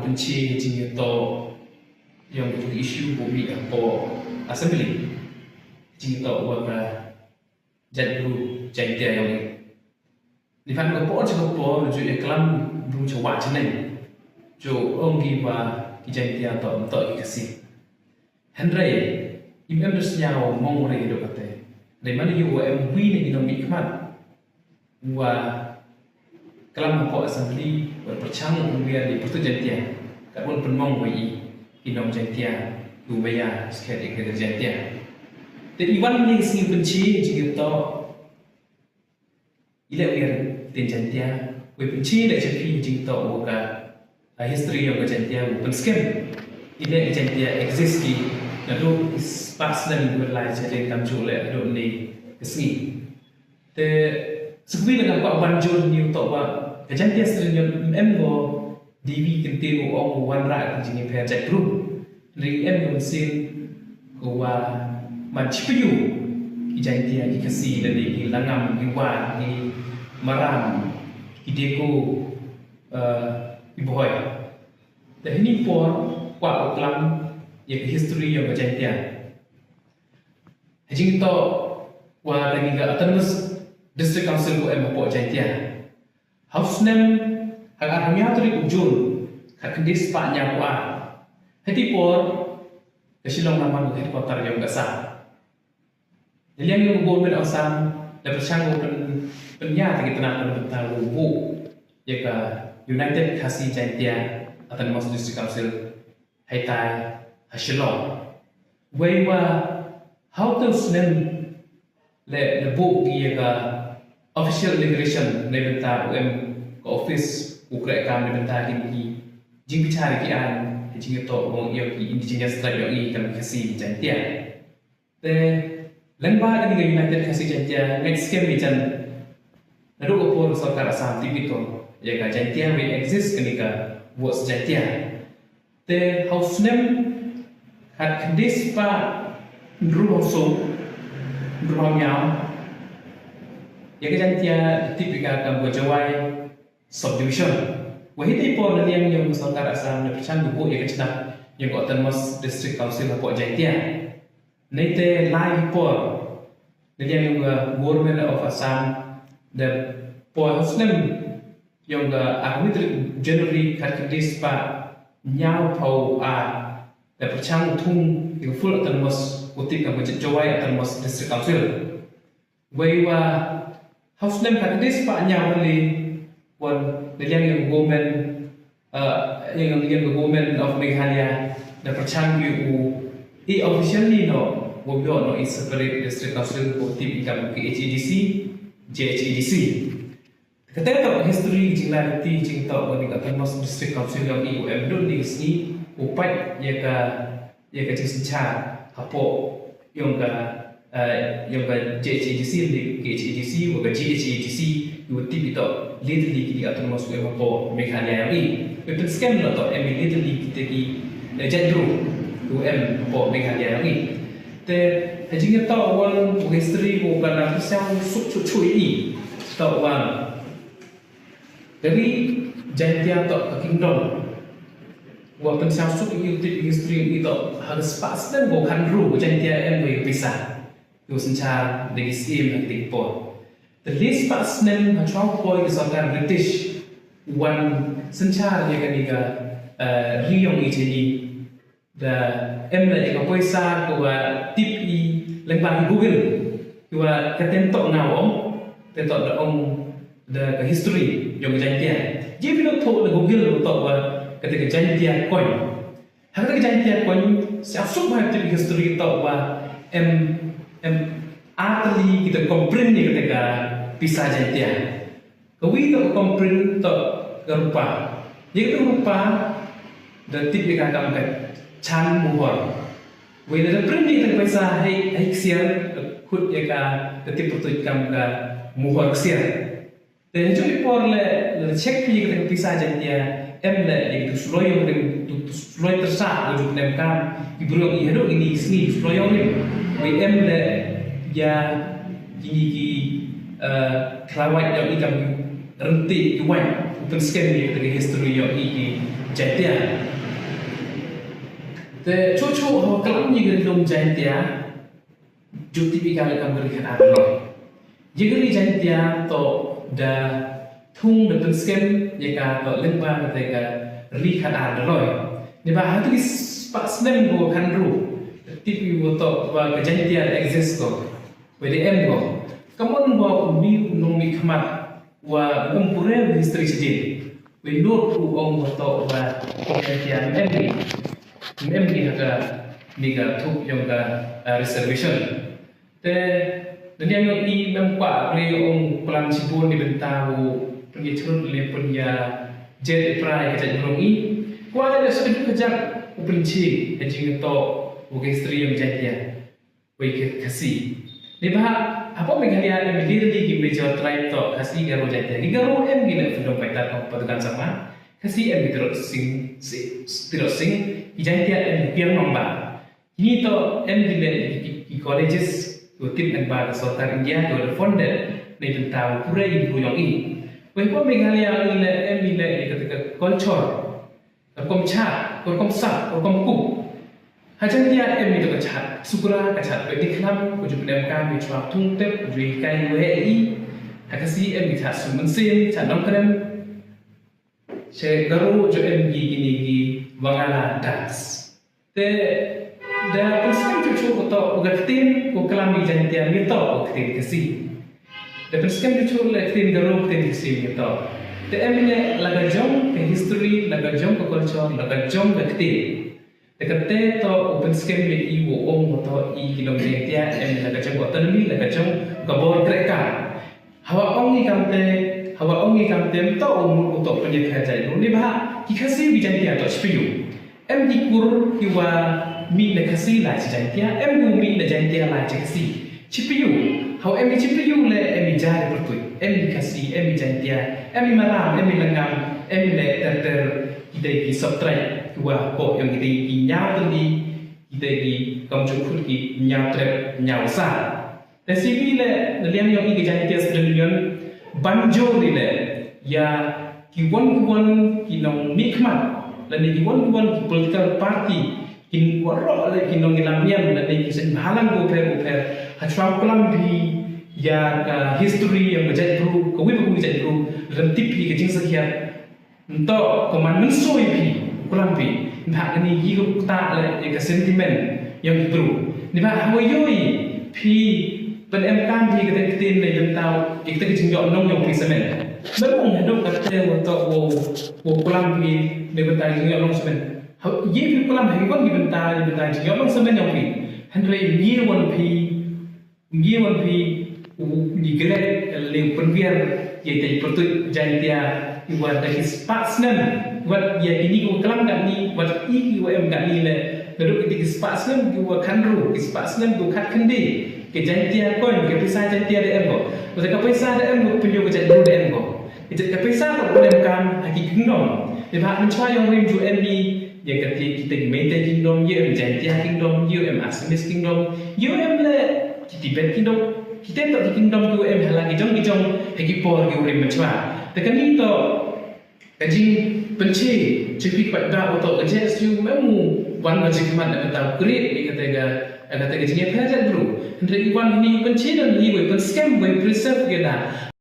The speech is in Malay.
benci jing to yang isu bumi po assembly jing to wa jadru jaitia yang ni fan ko po jo ju eklam du cho wa chnai jo ongi wa ki jaitia to ikasi henry imem desnyao mong re do kate dari mana you em wi ni no mikmat wa kelam po assembly berpercang kemudian di pertujuan kat pun penmong wi inom jantia ubaya sekali ke jantia dan iwan ni sing benci jika to ila wir tin jantia wi benci dak cepi jing to ka history yang jantia pen scam ila jantia exist ki lalu pas dan berlai jadi kam jule do ni kesni te sekwi dengan pak banjur ni to ba jantia sering embo DV kenti o wan ra jing pe jai group ri em sin ko wa man chipiu ki jantia ki kasi dan di langam ki wa ni maram ki deko iboy dan ini por kwa oklam ya history yang jantia jing to wa dengan autonomous district council ko em po jantia house name agar hamia teri ujul kat kendis pak nya wa hati por kesilong nama headquarter yang gasa jadi yang government asam dapat sang penya kita nak bentar bu ya ka United Kasi Jantia Autonomous District Council hai tai hasilong way wa how to snem le bu ki ka official declaration ne bentar office ukra kam ne bentar ki jing bicara ki an jing to mong yo ki indigenous tribe yo i kam kasi jantia te lengba ni United Kasi Jantia next scam ni jan nadu ko por sarkar asam tipito ya ka jantia we exist ni ka was jantia te house name hat kendis pa ndru so ndru nyam ya ka jantia tipika kam bojawai subdivision wahiti po na yang sarkar asam na perchan buku ya ka yang autonomous district council po jantia nete live po na yang government of Assam the po husnem yang arbitrary generally kadis pa nyau pau the perchang thung yung full autonomous utik ka budget jawai autonomous district council way wa husnem kadis pa nyau li one the yang government yang government of Meghalaya the perchang yu officially no Wobyo no is separate district council for tip ikam ke HEDC, JHEDC. Ketika history jinglariti jing tau bagi autonomous district council yang IUM dun di sini upai ya ka sencha hapo yang ka JHEDC di HEDC wa ka JHEDC yu tip itu literally di autonomous wa hapo Meghalaya yang betul scam lo to literally kita ki jadru UM hapo Meghalaya yang te hajing ta wan history ko kana sang suk chu chui ta wan dari jantia to kingdom wa pen sang suk history itu harus pas dan bo kan ru jantia en we pisah tu sencha de sim tik po the list pas nem ha chau ko is of British one sencha ye kaniga riyong itini the emla eka poisa ko tip i lengba Google ko katento ngawong tento da the history yung jantia je bilo to Google to ketika jantia coin harga jantia coin siap ma tip history to atli kita comprehend ni ketika pisah jantia kawi to comprehend to rupa je rupa the tip eka kam chan muhor, wala na printing ng paisa hay ksir kut ya ka tati putoy kam ka muhor ksir. Then juli por le check pi ka pisa jantia le itu sloyong ng sloy tersa ujuk nem kam ibrong ihado ini sini sloyong ni we le ya gini klawat yang ikam renti iwan open scan ni dari history yang iki Jaitia. The Chuchu Kalam Yigalum Jaitia, Jutipika Kamurikan Arlo. Yigari Jaitia to the Tung the Pinskem, Yaka, Limba, the Rikan Arlo. Never had to be Spatsmen go Kanru. The tip will talk about the Jaitia exists go. Where the end go. Come on, walk me, no me come up. Wa umpure history sejid. We know who own what talk about Jaitia Memory haka niga thuk yung reservation. The yang i nampak le ong pelan sipun di bentahu pergi cerut le punya jet prai kejak burung i. Kuala ada sedikit kejak upenci hajing to bukan history yang Jaitia. Wei kasih. Ni bah apa mengalia yang berdiri di meja tribe to kasih garo Jaitia. Garo em gila fendong paitar kau patukan sama. Kasih em terus sing Jaitia em piang nombak. Ini to em gila di colleges Tim and Bar Sultan India to the founderในเป็นตาวผู้ได้ยินผู้ยองอีเว้ยพวกเมฆาลายนี่แหละเอ็มมีแหละกับ culture กับกรมชาติกับกรมศักดิ์กับกรมกุหาจังเดียเอ็มมีตัวกระชัดสุกรากับชัดเป็นที่คลับกูจะเป็นการมีชวาทุ่งเต็บจุยไกเวอีหากซีเอ็มมีชัดสุมันซิมชัดน้องเต็มเชกรูจะเอ็มกีกินีกีวังอาลาดัสแต่dan persekan cucu untuk ugatin ukalam di Jaitia gitu ugatin kasih. Dan persekan cucu ugatin garu ugatin kasih gitu. Dan emine laga jom ke history, laga jom ke culture, laga jom ke katin. Dekat te to persekan be ibu om atau i kilom Jaitia em laga jom autonomy, laga jom kabor mereka. Hawa ongi kamte to umur untuk penyelesaian Jaitia. Ni bah kikasih di Jaitia to spiu. Em dikur kiwa mi le kasi la Jaitia em gu mi le Jaitia la kasi chipiu how em chipiu le em jare bertui em kasi em Jaitia em maram em langam em le ter kita ki subtrai dua po yang kita ki nyau tadi kita ki kamjung khul ki nyau trep nyau sa dan sibi le liang yang ki Jaitia sedemikian banjo ni le ya ki won ki nong mikmat dan ki won political party in warok le kinong ilamian na ni kisan halang goper hachwa kulam bi ya history yang berjadi guru kawi bagu berjadi guru dalam tipi ke jingsa kia untuk komandan soi bi kulam bi nah ni hidup tak le ke sentimen yang guru ni bah hawoyoi pi pen em kan bi ke tin le bentau ikta ke jingjok nong yang pisemen memang hidup kata untuk wo kulam bi le bentau jingjok nong semen ye people am hengkon gibentar jio long semen yang pi hendrai ngie one pi di gelet le penviar ye tai pertut Jaitia iwan da his patsnem wat ye ini ko kelam dak ni wat i em dak ni le duduk di his patsnem go kanru his patsnem go kat kendi ke Jaitia kon ke pisa Jaitia de em ko masa ka pisa de em ko penyo ke Jaitia de em ko ke pisa ko dem kan haki kingdom de ba mencwa yang rim ju em ni yang ketika kita maintain kingdom, Jaitia kingdom, Assamese kingdom, le Tibet kingdom, kita tak di kingdom halagi jong hagi por urim macam. Tekan ni to kaji penci cepi kuat dah atau kerja sesuatu memu wan macam mana tahu great ni kata kerja ni pelajar bro. Hendak iwan ni penci dan ni we pen scam we preserve kita.